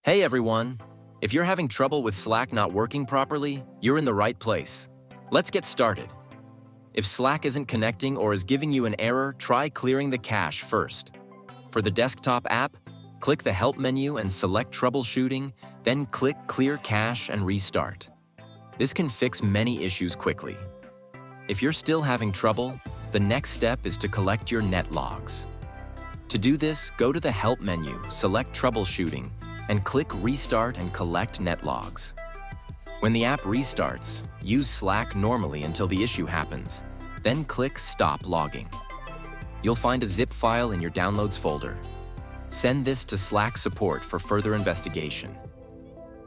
Hey everyone! If you're having trouble with Slack not working properly, you're in the right place. Let's get started. If Slack isn't connecting or is giving you an error, try clearing the cache first. For the desktop app, click the Help menu and select Troubleshooting, then click Clear Cache and restart. This can fix many issues quickly. If you're still having trouble, the next step is to collect your net logs. To do this, go to the Help menu, select Troubleshooting, and click Restart and collect net logs. When the app restarts, use Slack normally until the issue happens, then click Stop Logging. You'll find a zip file in your Downloads folder. Send this to Slack support for further investigation.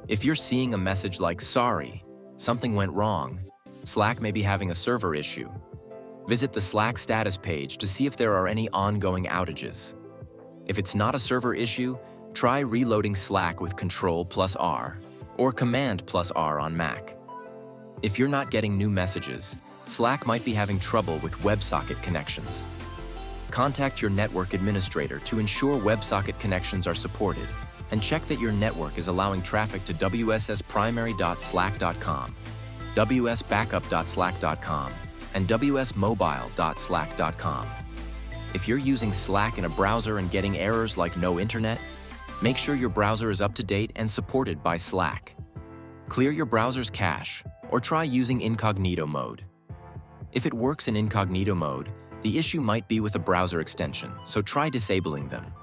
If you're seeing a message like "Sorry, something went wrong," Slack may be having a server issue. Visit the Slack status page to see if there are any ongoing outages. If it's not a server issue, try reloading Slack with Ctrl+R or Command+R on Mac. If you're not getting new messages, Slack might be having trouble with WebSocket connections. Contact your network administrator to ensure WebSocket connections are supported, and check that your network is allowing traffic to wssprimary.slack.com, wsbackup.slack.com, and wsmobile.slack.com. If you're using Slack in a browser and getting errors like no internet, make sure your browser is up to date and supported by Slack. Clear your browser's cache, or try using incognito mode. If it works in incognito mode, the issue might be with a browser extension, so try disabling them.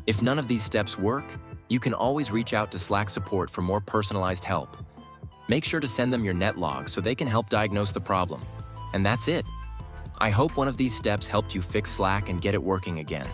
If none of these steps work, you can always reach out to Slack support for more personalized help. Make sure to send them your net log so they can help diagnose the problem. And that's it. I hope one of these steps helped you fix Slack and get it working again.